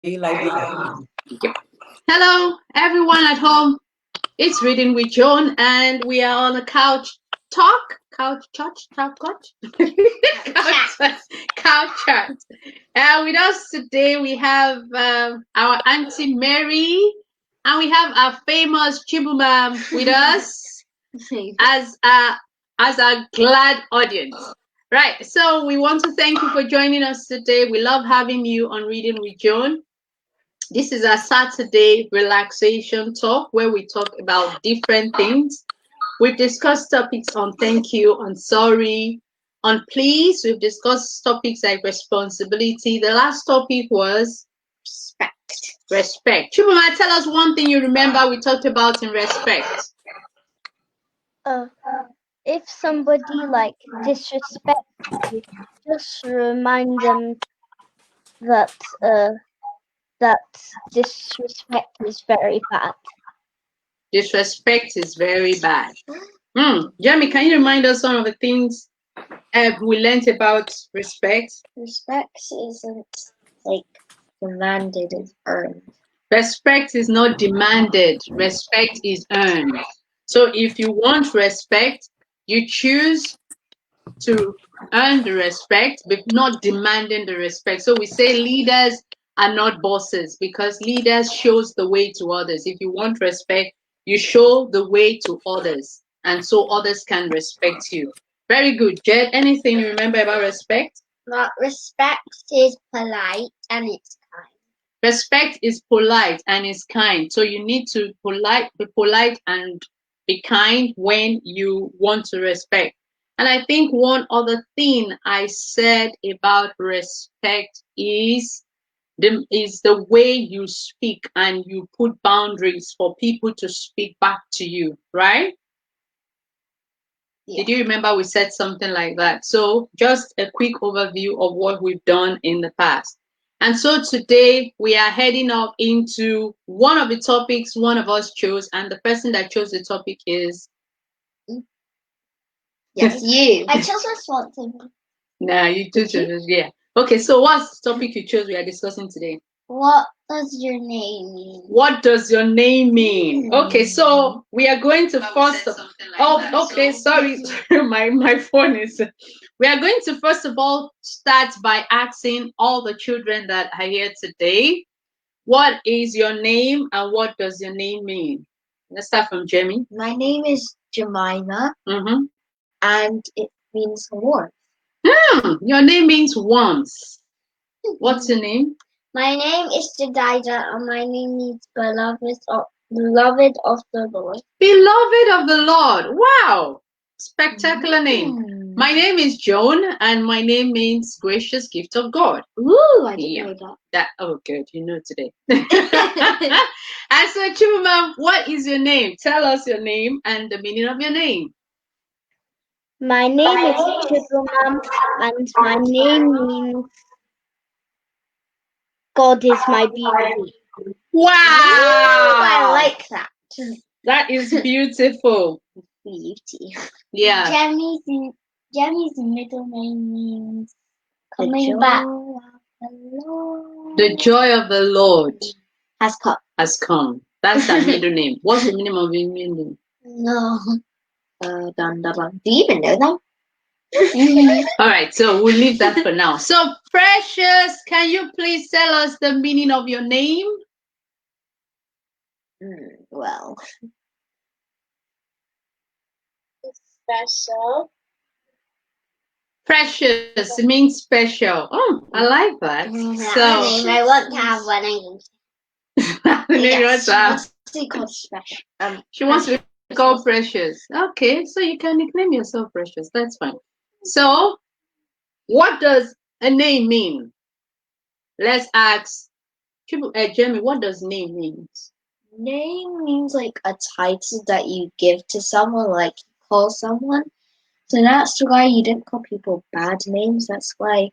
Hello, everyone at home. It's Reading with Joan, and we are on a couch talk. Couch chat. With us today, we have our Auntie Mary, and we have our famous Chibumam with us as a glad audience. Right, so we want to thank you for joining us today. We love having you on Reading with Joan. This is our Saturday relaxation talk where we talk about different things. We've discussed topics on thank you, on sorry, on please. We've discussed topics like responsibility. The last topic was respect. Chubuma, tell us one thing you remember we talked about in respect. If somebody disrespects you, just remind them that that disrespect is very bad. Disrespect is very bad. Jeremy, can you remind us some of the things we learned about respect? Respect isn't demanded, it's earned. Respect is not demanded. Respect is earned. So if you want respect, you choose to earn the respect, but not demanding the respect. So we say leaders are not bosses because leaders shows the way to others. If you want respect, you show the way to others, and so others can respect you. Very good. Jed, anything you remember about respect? Respect is polite and it's kind. Respect is polite and is kind. So you need to be polite and be kind when you want to respect. And I think one other thing I said about respect is the way you speak and you put boundaries for people to speak back to you, right? Yeah. Did you remember we said something like that? So just a quick overview of what we've done in the past. And so today we are heading up into one of the topics one of us chose, and the person that chose the topic is... Yes, you. I chose responsibility. Nah, you chose it, yeah. Okay, so what's the topic you chose we are discussing today? What does your name mean? What does your name mean? Okay, so we are going to first... sorry. my phone is... We are going to first of all start by asking all the children that are here today, what is your name and what does your name mean? Let's start from Jamie. My name is Jemima, and it means warmth. Your name means warmth. What's your name? My name is Jedidah, and my name means beloved of the Lord. Beloved of the Lord. Wow. Spectacular name. My name is Joan, and my name means gracious gift of God. Ooh, I didn't know that. Oh, good. You know today. And so, Chibumam, what is your name? Tell us your name and the meaning of your name. My name is Chibumam, and my name means God is my beauty. Wow! Ooh, I like that. That is beautiful. Beauty. Yeah. Jamie's middle name means coming back. The joy of the Lord has come. That's that middle name. What's the meaning of your middle name? No. Do you even know that? All right, so we'll leave that for now. So, Precious, can you please tell us the meaning of your name? Well, it's special. Precious, it means special. Oh, I like that. I want to have one name. She wants to be called Precious. Okay, so you can nickname yourself Precious. That's fine. So, what does a name mean? Let's ask Jamie, what does name mean? Name means like a title that you give to someone, like you call someone. So that's why you don't call people bad names. That's why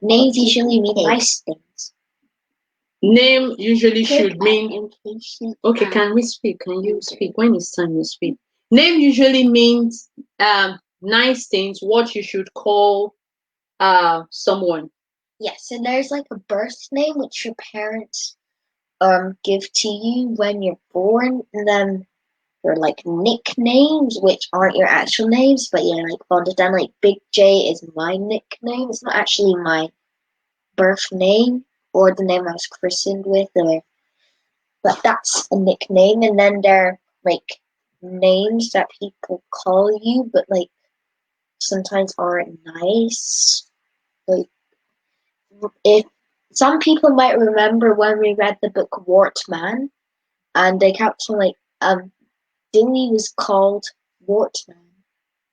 names usually mean nice things. Name usually should mean... Okay, can we speak? Can you speak? When it's time you speak. Name usually means nice things, what you should call someone. Yes, and there's like a birth name which your parents give to you when you're born, and then there are like nicknames which aren't your actual names, but you're like fond of them. Like Big J is my nickname. It's not actually my birth name or the name I was christened with, but that's a nickname. And then there are like names that people call you, but like sometimes aren't nice. Like if some people might remember when we read the book Wartman, and they kept on like Dewey was called Wartman.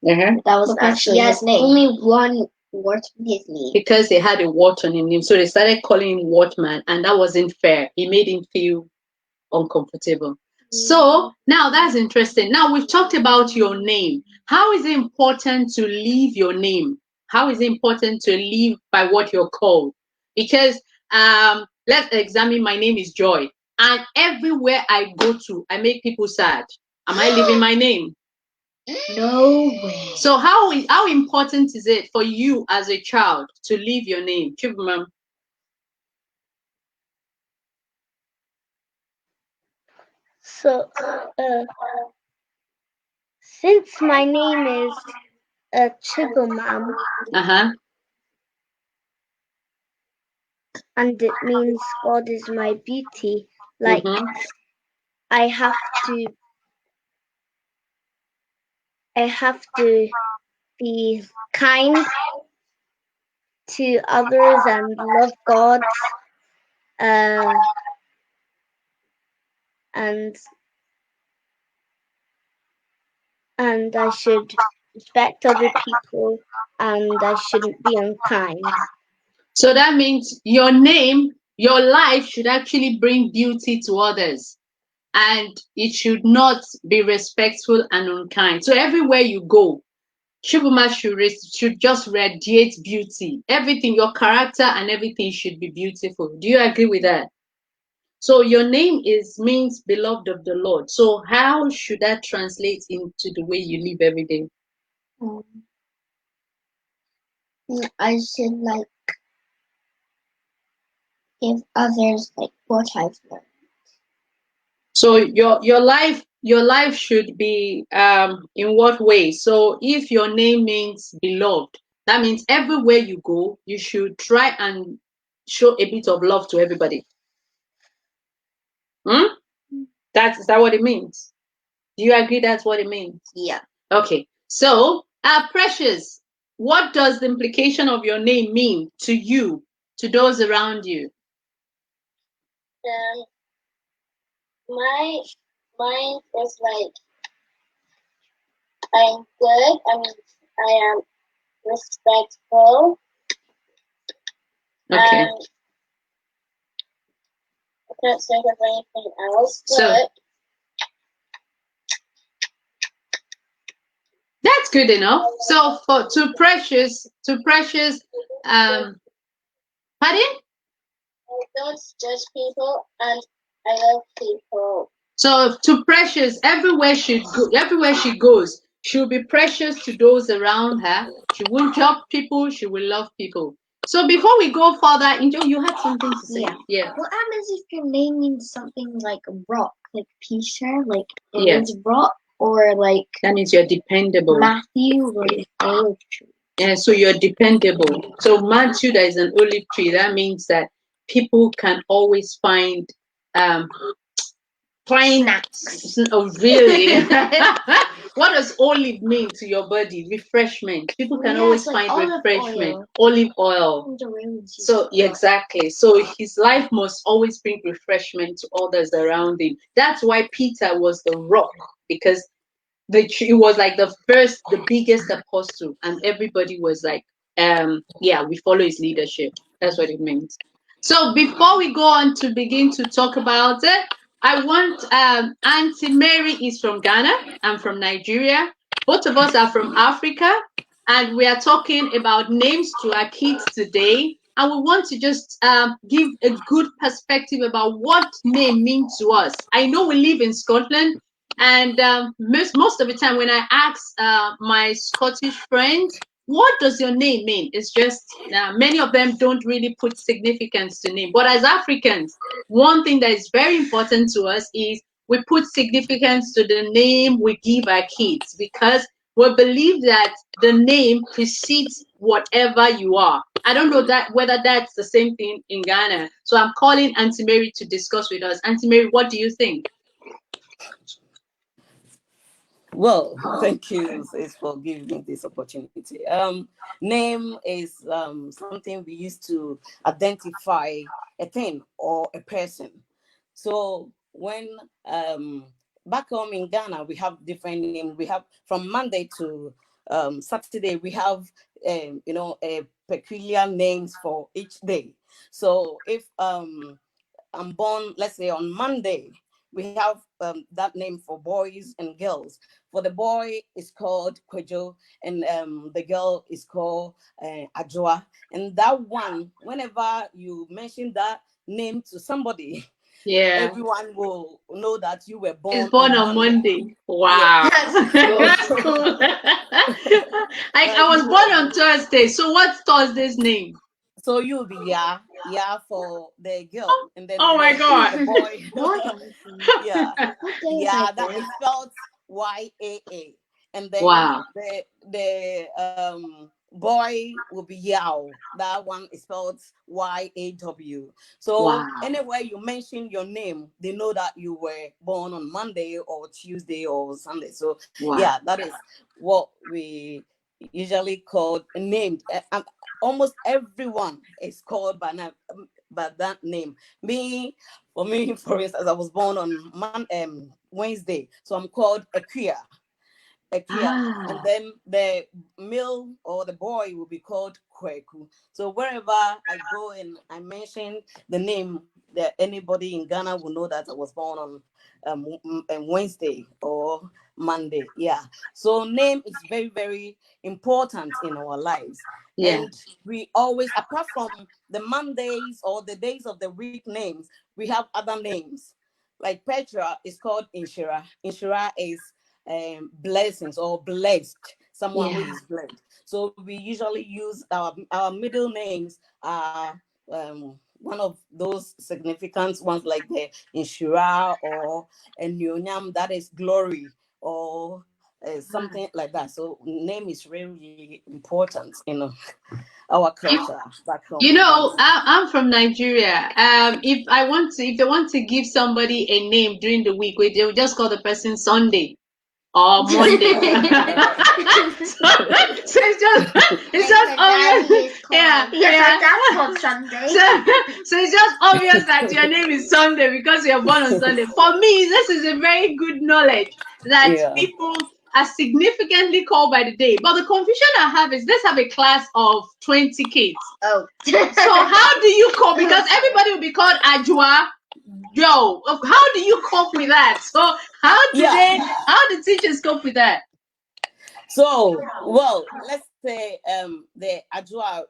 Uh-huh. That wasn't actually his name. Only one wart on his name. Because he had a wart on him, so they started calling him Wartman, and that wasn't fair. It made him feel uncomfortable. So now that's interesting. Now we've talked about your name. How is it important to leave your name? How is it important to live by what you're called? Because let's examine. My name is Joy, and everywhere I go to, I make people sad. Am I leaving my name? No way. So how important is it for you as a child to leave your name? Chibumam? So, since my name is Chibumam, Uh-huh. and it means God is my beauty, like I have to be kind to others and love God, and I should respect other people, and I shouldn't be unkind. So that means your name, your life should actually bring beauty to others, and it should not be respectful and unkind. So everywhere you go, Shubuma should just radiate beauty. Everything, your character and everything should be beautiful. Do you agree with that? So your name means beloved of the Lord. So how should that translate into the way you live every day? I should like give others like what I've learned. So your life should be in what way? So if your name means beloved, that means everywhere you go, you should try and show a bit of love to everybody. Is that what it means? Do you agree that's what it means? Yeah. Okay. So Precious, what does the implication of your name mean to you, to those around you? Mine is like I'm good. I mean, I am respectful. Okay. I can't think of anything else. So that's good enough. So to Precious, pardon? I don't judge people, and I love people. So to Precious, everywhere she goes, she'll be precious to those around her. She won't judge people. She will love people. So before we go further, you had something to say. Yeah. What happens if your name means something like rock, like Peter, like it Yeah. means rock, or like That means you're dependable. Matthew or olive tree. Yeah, so you're dependable. So Matthew, that is an olive tree. That means that people can always find Snacks. Oh, really? What does olive mean to your body? Refreshment. People can always like find olive refreshment. oil. Olive oil. So yeah, exactly. So his life must always bring refreshment to others around him. That's why Peter was the rock, because it was like the biggest apostle, and everybody was like, yeah, we follow his leadership. That's what it means. So before we go on to begin to talk about it, I want Auntie Mary is from Ghana. I'm from Nigeria. Both of us are from Africa, and we are talking about names to our kids today. And we want to just give a good perspective about what name means to us. I know we live in Scotland, and most of the time when I ask my Scottish friends, what does your name mean? It's just many of them don't really put significance to name. But as Africans, one thing that is very important to us is we put significance to the name we give our kids, because we believe that the name precedes whatever you are. I don't know that whether that's the same thing in Ghana. So I'm calling Auntie Mary to discuss with us. Auntie Mary, what do you think? Well, thank you, sis, for giving me this opportunity. Name is something we use to identify a thing or a person. So when back home in Ghana, we have different names. We have from Monday to Saturday. We have a peculiar names for each day. So if I'm born, let's say on Monday, we have that name for boys and girls. For the boy, it's called Kwejo, and the girl is called Ajua. And that one, whenever you mention that name to somebody, everyone will know that you were born on Monday. Wow. Yeah. That's cool. I was born on Thursday. So what's Thursday's name? So you'll be Ya for the girl, and then my God, the boy. Yeah. That is spelled YAA, and then wow, the boy will be Yao. That one is spelled YAW. So wow, anywhere you mention your name, they know that you were born on Monday or Tuesday or Sunday. So wow. that is what we usually called named. Almost everyone is called by that name. For me, for instance, I was born on Wednesday, so I'm called Akia. And then the male or the boy will be called Kweku. So wherever I go and I mention the name, that anybody in Ghana will know that I was born on Wednesday or Monday. Yeah. So name is very, very important in our lives. Yeah. And we always, apart from the Mondays or the days of the week names, we have other names. Like Petra is called Inshira. Inshira is blessings or blessed, someone who is blessed. So we usually use our middle names are one of those significant ones, like the Inshira or Nyonyam, that is glory, or something like that. So name is really important in our culture back home. I'm from Nigeria. If they want to give somebody a name during the week, they will just call the person Sunday or Monday. so it's just obvious. That's what Sunday. So it's just obvious that your name is Sunday because you're born on Sunday. For me, this is a very good knowledge that people are significantly called by the day. But the confusion I have is, let's have a class of 20 kids. Oh. So how do you call? Because everybody will be called Ajua. Yo, how do you cope with that? So how do teachers cope with that? So, well, let's say the Ajua,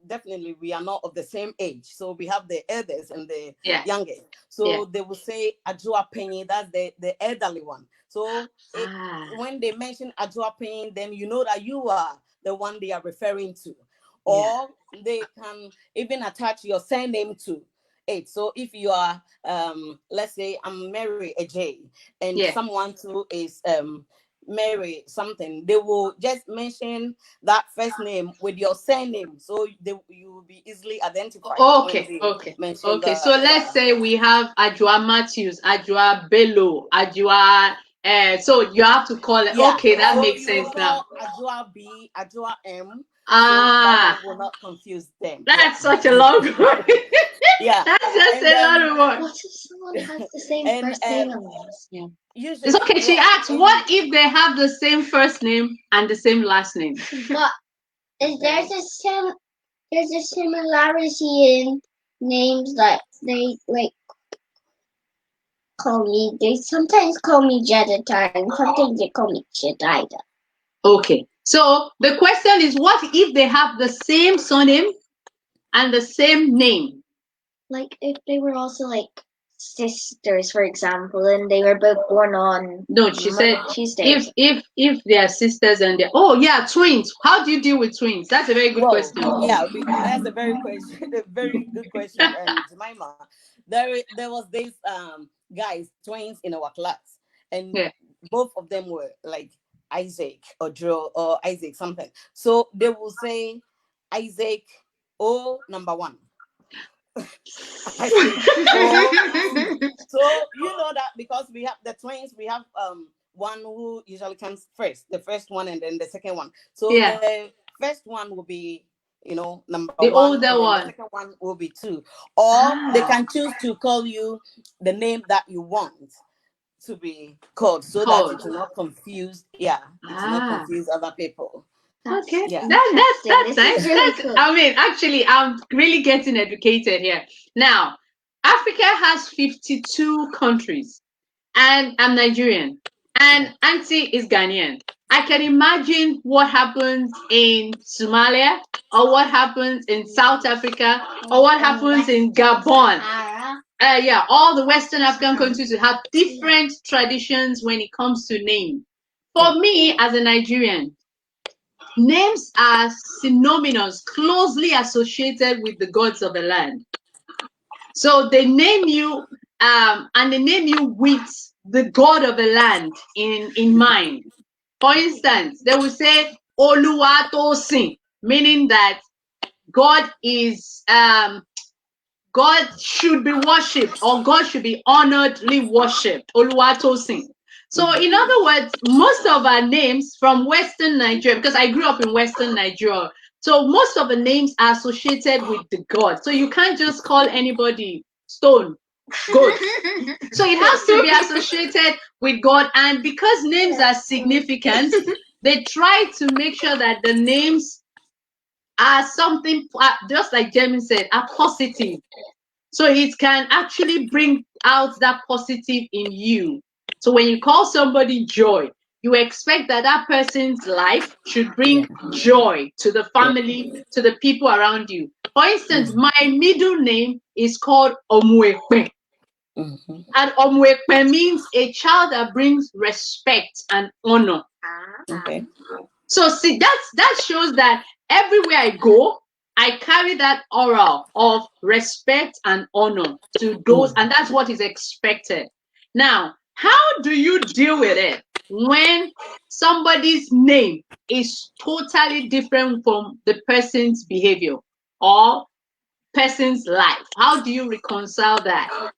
definitely we are not of the same age. So we have the elders and the youngest. So they will say Ajua Penny, that's the elderly one. So when they mention Ajua Penny, then you know that you are the one they are referring to. Or they can even attach your surname to it. So if you are, let's say I'm Mary Agyei, and someone too is Mary something, they will just mention that first name with your surname, so you will be easily identified. Okay. So let's say we have Ajua Matthews, Ajua Bello, Ajua. So you have to call it. Okay, that makes sense now. Ajua B, Ajua M. So that will not confuse them. That's such a long word. That's just a lot of words. What if someone has the same first name and last name? Usually, it's okay. She asks, what if they have the same first name and the same last name? But there's a similarity in names that they call me. They sometimes call me Jedediah, and sometimes they call me Jedida. Okay. So the question is, what if they have the same surname and the same name? Like if they were also sisters, for example, and they were both born on No, she said Tuesday. if they are sisters and they're twins. How do you deal with twins? That's a very good Well, question. yeah, that's a very question, a very good question. Jemima, there was these guys, twins in our class, and Yeah. both of them were like Isaac or Joe or Isaac something. So they will say Isaac number one. Isaac two. So you know that because we have the twins, we have one who usually comes first, the first one and then the second one. So Yeah. the first one will be, number The one, and older then the one. second one will be two. Or they can choose to call you the name that you want to be called, so that it will not confuse. Yeah, it will not confuse other people. Okay, Yeah. that's This nice. is really cool. I mean, actually, I'm really getting educated here. Now, Africa has 52 countries, and I'm Nigerian, and Auntie is Ghanaian. I can imagine what happens in Somalia, or what happens in South Africa, or what happens in Gabon. Yeah, all the Western African countries will have different traditions when it comes to name. For me, as a Nigerian, names are synonymous, closely associated with the gods of the land. So they name you, and they name you with the god of the land in mind. For instance, they will say Oluwatosin, meaning that God is God should be worshipped, or God should be honoredly worshipped. Oluwatosin. So, in other words, most of our names from Western Nigeria, because I grew up in Western Nigeria, so most of the names are associated with the god. So you can't just call anybody Stone, goat. So it has to be associated with God. And because names are significant, they try to make sure that the names are something, just like Jeremy said, are positive. So it can actually bring out that positive in you. So when you call somebody Joy, you expect that that person's life should bring joy to the family, to the people around you. For instance, my middle name is called Omwekpe. And Omwekpe means a child that brings respect and honor. Okay. So see, that shows that everywhere I go, I carry that aura of respect and honor to those, and that's what is expected. Now, how do you deal with it when somebody's name is totally different from the person's behavior or person's life? How do you reconcile that,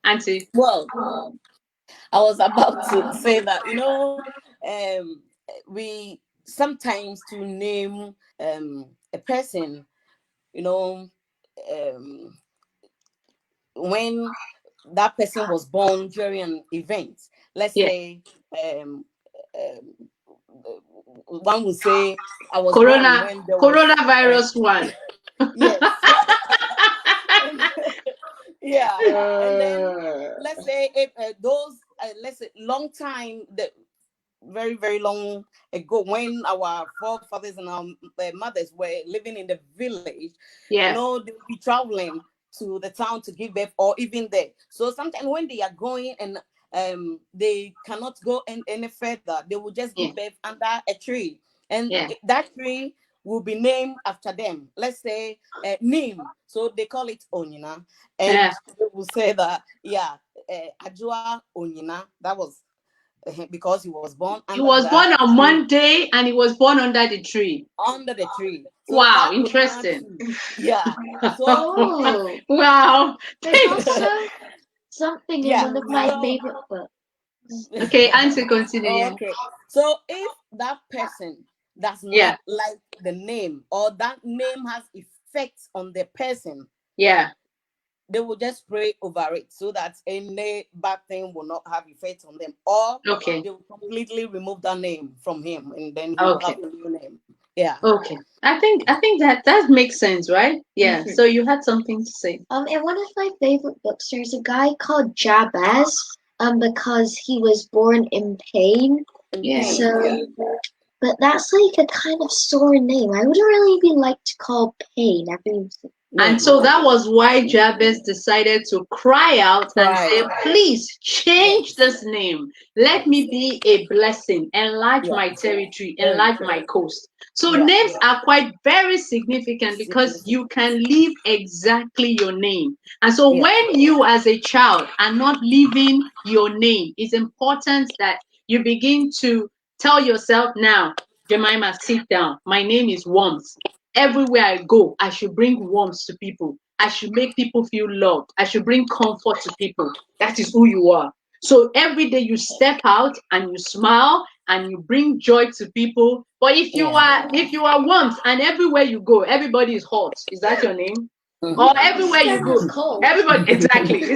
Auntie? Well, I was about to say that, we sometimes to name a person, you know, um, when that person was born during an event, let's Yeah. say, um, one would say, I was born when there was, Coronavirus one. yes. Yeah, and then let's say if those let's say long time, the very very long ago, when our forefathers and our mothers were living in the village, Yeah. they would be traveling to the town to give birth, or even there. So sometimes when they are going and they cannot go any further, they will just give birth under a tree, and that tree will be named after them. Let's say Nim, so they call it Onyina, and they will say that Ajua Onyina. That was because he was born He under was born that on tree. Monday and he was born under the tree. Under the tree. So wow, that interesting. Yeah. So wow. There's also something in one of my favorite books. Okay, answer continue. Okay. So if that person does not like the name, or that name has effects on the person, they will just pray over it so that any bad thing will not have effect on them, or they will completely remove that name from him, and then he will have a new name. Yeah. Okay. I think that makes sense, right? Yeah. So you had something to say. In one of my favorite books, there's a guy called Jabez, because he was born in pain. So, but that's like a kind of sore name. I wouldn't really be like to call pain. And so that was why Jabez decided to cry out and say, please change this name. Let me be a blessing. Enlarge my territory. Enlarge my coast. So names are quite very significant because you can leave exactly your name. And so when you as a child are not leaving your name, it's important that you begin to tell yourself now, Jemima, sit down. My name is Warmth. Everywhere I go, I should bring warmth to people. I should make people feel loved. I should bring comfort to people. That is who you are. So every day you step out and you smile and you bring joy to people. But if you are warmth and everywhere you go, everybody is hot. Is that your name? Or everywhere you go, everybody exactly.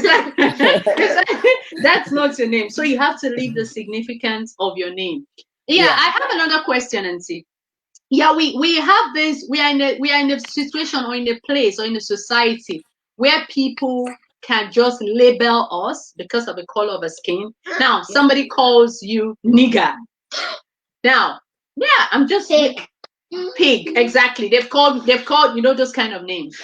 That's not your name. So you have to leave the significance of your name. Yeah, I have another question, Nancy. Yeah, we have this. We are in a situation or in a place or in a society where people can just label us because of the color of our skin. Now somebody calls you nigger. Now, yeah, I'm just pig. Exactly. They've called those kind of names.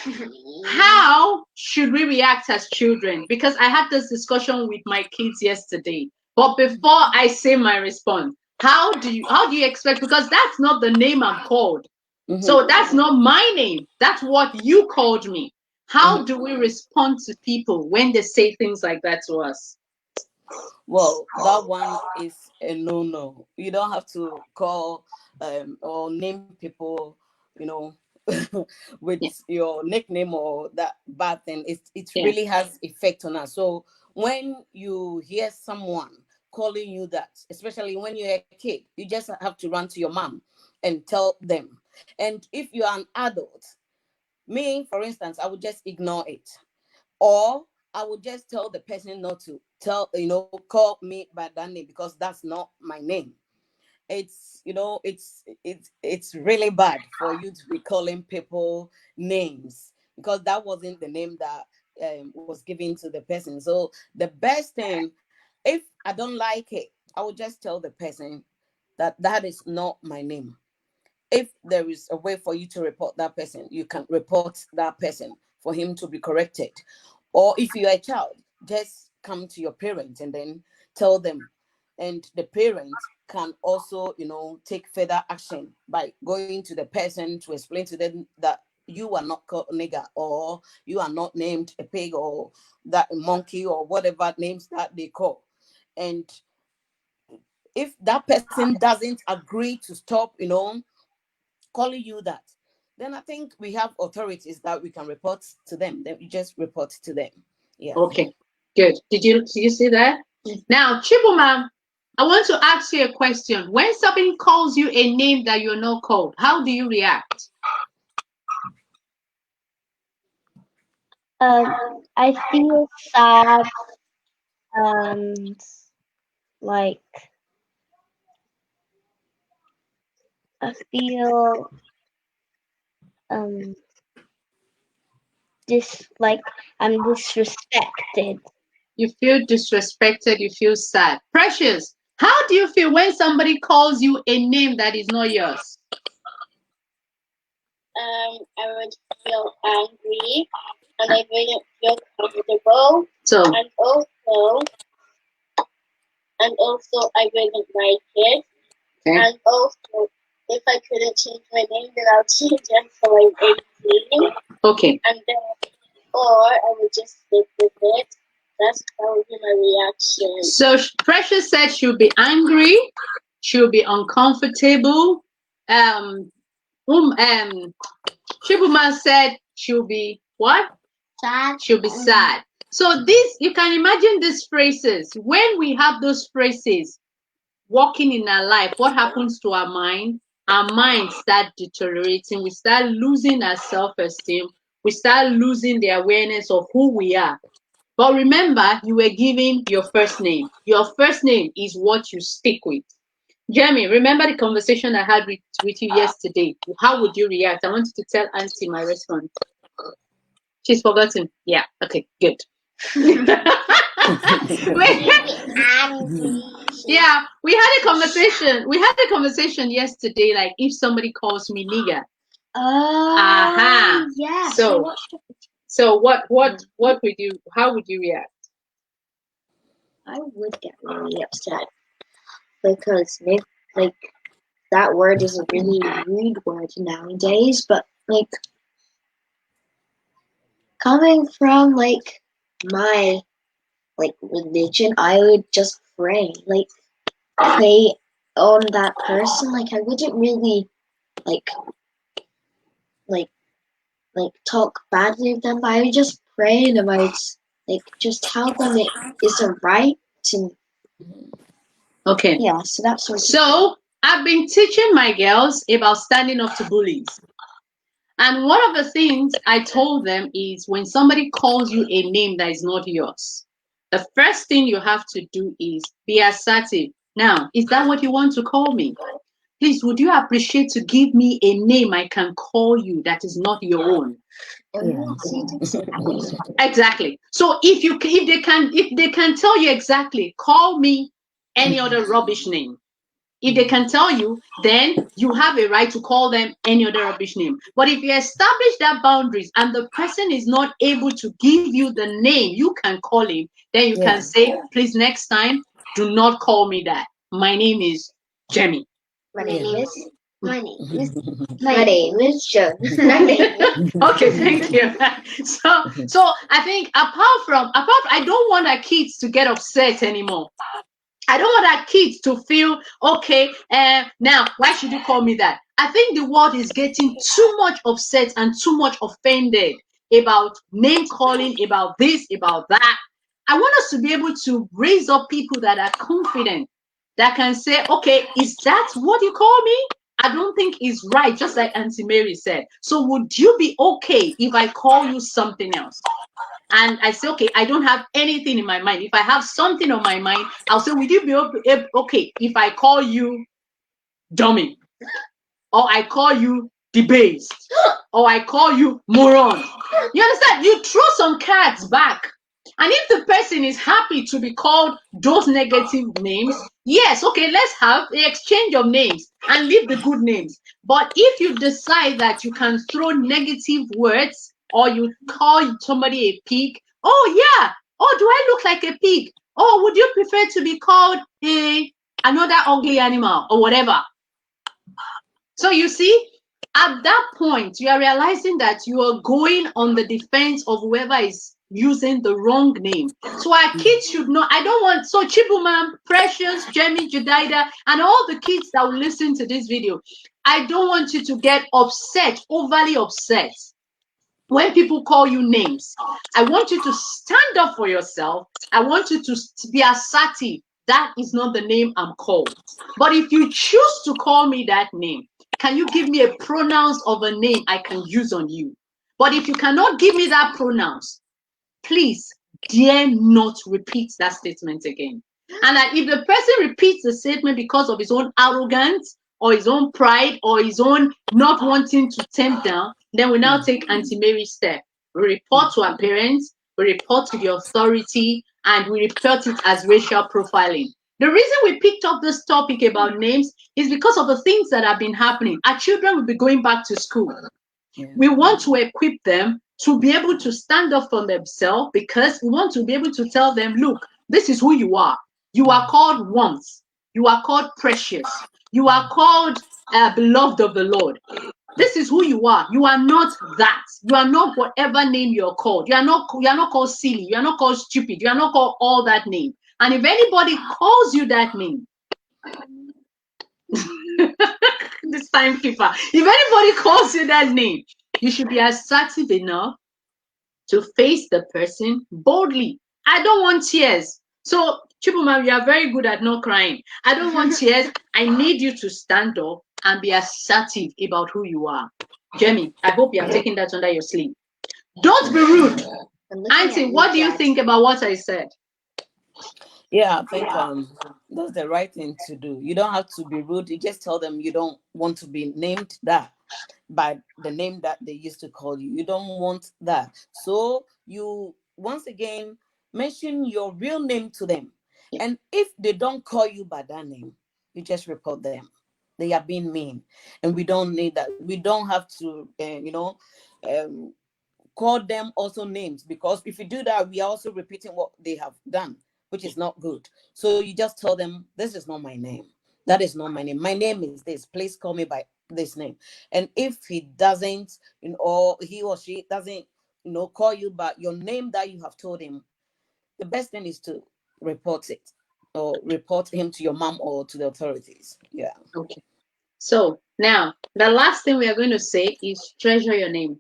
How should we react as children? Because I had this discussion with my kids yesterday. But before I say my response, how do you expect? Because that's not the name I'm called. So that's not my name. That's what you called me. How do we respond to people when they say things like that to us? Well, that one is a no. You don't have to call or name people, with your nickname or that bad thing. It really has effect on us. So when you hear someone calling you that, especially when you're a kid, you just have to run to your mom and tell them. And if you're an adult, me, for instance, I would just ignore it. Or I would just tell the person not to call me by that name because that's not my name. It's it's really bad for you to be calling people names because that wasn't the name that was given to the person. So the best thing, if I don't like it, I would just tell the person that is not my name. If there is a way for you to report that person, you can report that person for him to be corrected. Or if you're a child, just come to your parents and then tell them. And the parents can also, take further action by going to the person to explain to them that you are not called nigger, or you are not named a pig, or that monkey, or whatever names that they call. And if that person doesn't agree to stop, calling you that, then I think we have authorities that we can report to them. Then we just report to them. Yeah. Okay, good. Did you see that? Now, Chibuma, I want to ask you a question. When somebody calls you a name that you're not called, how do you react? I feel sad and like I feel I'm disrespected. You feel disrespected, you feel sad. Precious, how do you feel when somebody calls you a name that is not yours? I would feel angry and I wouldn't feel comfortable. And also I wouldn't like it. Okay. And also if I couldn't change my name, then I'll change it so I'm 18. Okay. And then or I would just stick with it. That's probably my reaction. So Precious said she'll be angry, she'll be uncomfortable. Shibuma said she'll be what? Sad. She'll be sad. So this, you can imagine these phrases. When we have those phrases walking in our life, what happens to our mind? Our minds start deteriorating. We start losing our self-esteem. We start losing the awareness of who we are. But remember, you were given your first name. Your first name is what you stick with. Jeremy, remember the conversation I had with you yesterday? How would you react? I want you to tell Auntie my response. She's forgotten. Yeah. Okay, good. Yeah, we had a conversation. We had a conversation yesterday, like if somebody calls me nigger. Aha. Yes, I So, watched it. what would you? How would you react? I would get really upset because maybe, like, that word is a really rude word nowadays, but like coming from like my like religion, I would just pray on that person. Like I wouldn't really like like talk badly of them, but I would just pray and I would like just tell them it isn't right and Okay. yeah, so that's sort of So I've been teaching my girls about standing up to bullies. And one of the things I told them is when somebody calls you a name that is not yours, the first thing you have to do is be assertive. Now, is that what you want to call me? Please, would you appreciate to give me a name I can call you that is not your own? Exactly. So if they can tell you exactly, call me any other rubbish name. If they can tell you, then you have a right to call them any other rubbish name. But if you establish that boundaries and the person is not able to give you the name you can call him, then you can say, please, next time, do not call me that. My name is Jemmy. my name is Joan. Okay, thank you. So I think I don't want our kids to get upset anymore. I don't want our kids to feel okay. Now, why should you call me that? I think the world is getting too much upset and too much offended about name calling, about this, about that. I want us to be able to raise up people that are confident, that can say, okay, is that what you call me? I don't think it's right, just like Auntie Mary said. So would you be okay if I call you something else? And I say, okay, I don't have anything in my mind. If I have something on my mind, I'll say, would you be okay if I call you dummy? Or I call you debased? Or I call you moron? You understand? You throw some cards back. And if the person is happy to be called those negative names, yes, okay, let's have the exchange of names and leave the good names. But if you decide that you can throw negative words or you call somebody a pig, oh yeah, oh, do I look like a pig? Oh, would you prefer to be called another ugly animal or whatever? So you see, at that point, you are realizing that you are going on the defense of whoever is using the wrong name. So our kids should know. I don't want, so Chibuma, Precious, Jemmy, Judaida, and all the kids that will listen to this video, I don't want you to get upset, overly upset, when people call you names. I want you to stand up for yourself. I want you to be assertive. That is not the name I'm called. But if you choose to call me that name, can you give me a pronouns of a name I can use on you? But if you cannot give me that pronouns, please dare not repeat that statement again. And that if the person repeats the statement because of his own arrogance or his own pride or his own not wanting to tempt down, then we now take Auntie Mary's step. We report to our parents, we report to the authority, and we report it as racial profiling. The reason we picked up this topic about names is because of the things that have been happening. Our children will be going back to school. We want to equip them to be able to stand up for themselves because we want to be able to tell them, look, this is who you are. You are called once. You are called precious. You are called beloved of the Lord. This is who you are. You are not that. You are not whatever name you're called. You are not called silly. You are not called stupid. You are not called all that name. And if anybody calls you that name, this timekeeper, if anybody calls you that name, you should be assertive enough to face the person boldly. I don't want tears. So, Chibuma, you are very good at not crying. I don't want tears. I need you to stand up and be assertive about who you are. Jemmy, I hope you are taking that under your sleeve. Don't be rude. Auntie, what do you think about what I said? Yeah, I think that's the right thing to do. You don't have to be rude. You just tell them you don't want to be named that by the name that they used to call you. You don't want that. So you once again mention your real name to them. And if they don't call you by that name, you just report them. they are being mean, and we don't need that. We don't have to, call them also names, because if you do that, we are also repeating what they have done, which is not good. So you just tell them, this is not my name. That is not my name. My name is this. Please call me by this name. And if he doesn't, or he or she doesn't, call you by your name that you have told him, the best thing is to report it, or report him to your mom or to the authorities. Yeah. Okay. So now the last thing we are going to say is treasure your name.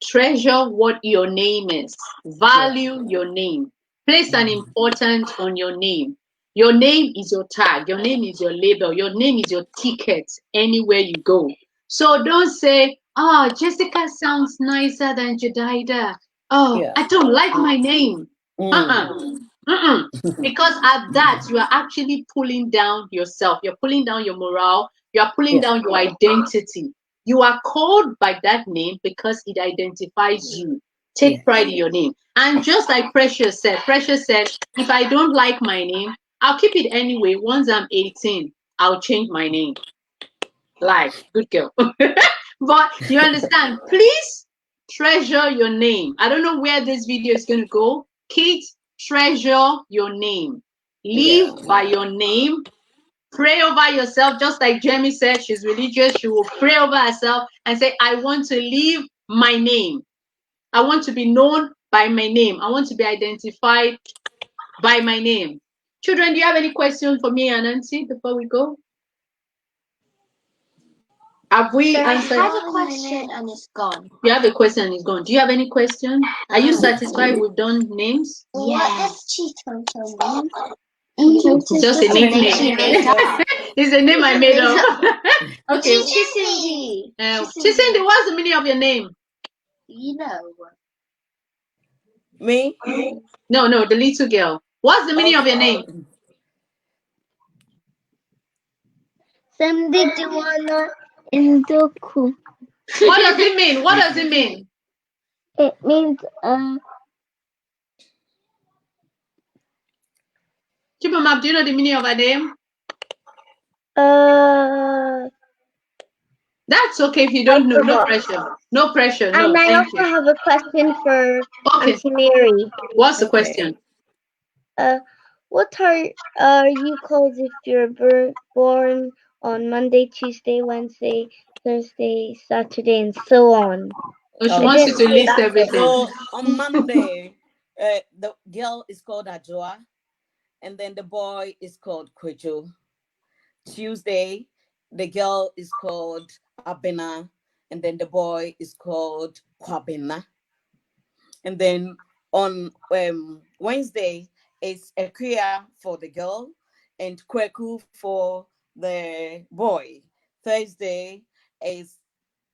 Treasure what your name is. Value your name. Place an importance on your name. Your name is your tag. Your name is your label. Your name is your ticket anywhere you go. So don't say, oh, Jessica sounds nicer than Jedidah. Oh, Yeah. I don't like my name. Because at that, you are actually pulling down yourself. You're pulling down your morale. You are pulling down your identity. You are called by that name because it identifies you. Take pride in your name. And just like Precious said, if I don't like my name, I'll keep it anyway. Once I'm 18, I'll change my name. Like, good girl. But you understand, please treasure your name. I don't know where this video is going to go. Kids, treasure your name. Live by your name. Pray over yourself, just like Jamie said, she's religious. She will pray over herself and say, I want to live my name. I want to be known by my name. I want to be identified by my name. Children, do you have any questions for me and Nancy before we go? Have we answered? I have a question and it's gone. You have a question and it's gone. Do you have any question? Are you satisfied with done names? What does Cheeto mean? It's just a nickname. It's a name I made up. Okay. Chisindi. Chisindi, what's the meaning of your name? You know. Me? No, the little girl. What's the meaning of your name? Samdijuana Induku. What does it mean? What does it mean? It means Chipamap, do you know the meaning of her name? That's okay if you don't know. No pressure. No pressure. No. And I also have a question for Auntie Mary. What's the question? What are you called if you're born on Monday, Tuesday, Wednesday, Thursday, Saturday, and so on? She wants you to list everything. So on Monday, the girl is called Ajoa, and then the boy is called Kwejo. Tuesday, the girl is called Abena, and then the boy is called Kwabena. And then on Wednesday, it's Ekuya for the girl and Kweku for the boy. Thursday is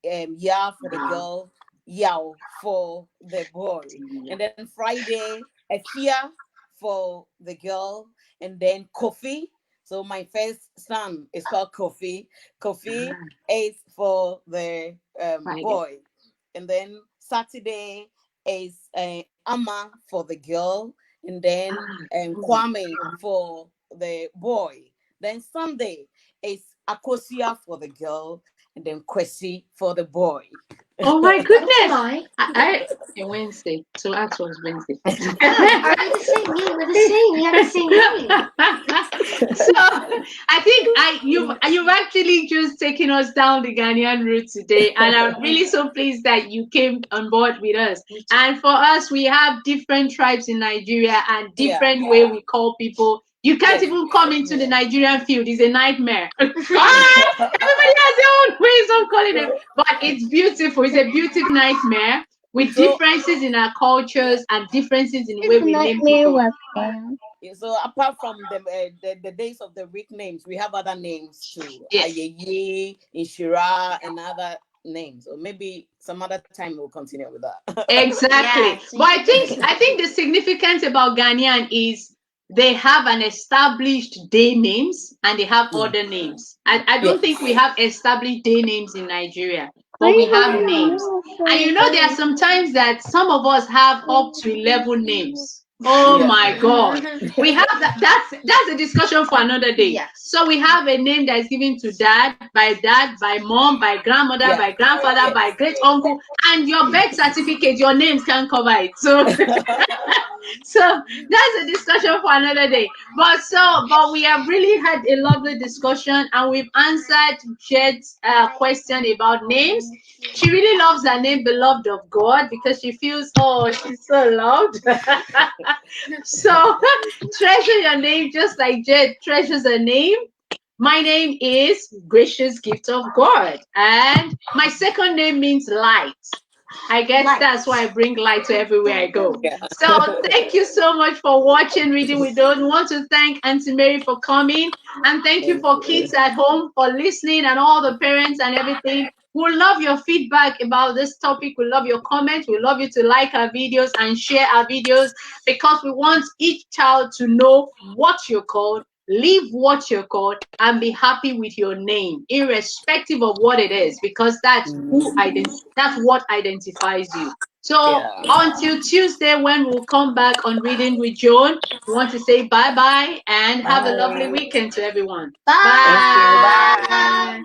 Ya for the girl, Yao for the boy. And then Friday, Efia for the girl, and then Kofi. So my first son is called Kofi. Kofi is for the boy. And then Saturday is Amma for the girl. And then Kwame for the boy. Then Sunday is Akosia for the girl. And then Kwesi for the boy. Oh my goodness! Wednesday. So ask was Wednesday. Are we the same? Yeah, we're the same. We have the same name. So I think you've actually just taken us down the Ghanaian route today, and I'm really so pleased that you came on board with us. And for us, we have different tribes in Nigeria and different way we call people. You can't even come into the Nigerian field. It's a nightmare. Everybody has their own ways of calling it, but it's beautiful. It's a beautiful nightmare with differences in our cultures and differences in the way we name people. So apart from the days of the week names, we have other names too. Agyei, Inshira, and other names. Or maybe some other time we'll continue with that. Exactly. But I think the significance about Ghanaian is they have an established day names and they have other names. I don't think we have established day names in Nigeria, but we have names. And there are some times that some of us have up to 11 names. Oh Yeah. my God. We have that. That's a discussion for another day. Yes. So we have a name that is given to dad, by mom, by grandmother, Yeah. by grandfather, by great uncle, and your birth certificate, your names can't cover it. So so that's a discussion for another day. But we have really had a lovely discussion, and we've answered Jed's question about names. She really loves her name, beloved of God, because she feels, oh, she's so loved. So treasure your name just like Jed treasures her name. My name is Gracious Gift of God, and my second name means light. I guess that's why I bring light to everywhere I go. Yeah. So thank you so much for watching Reading with Dawn. We want to thank Auntie Mary for coming, and thank you Thank for you. kids at home for listening, and all the parents and everything. We love your feedback about this topic. We love your comments. We love you to like our videos and share our videos, because we want each child to know what you're called, live what you're called, and be happy with your name, irrespective of what it is, because that's what identifies you. So Yeah. until Tuesday, when we'll come back on Reading with Joan, we want to say bye bye and have a lovely Bye. weekend to everyone. Bye. Thank you. Bye. Bye.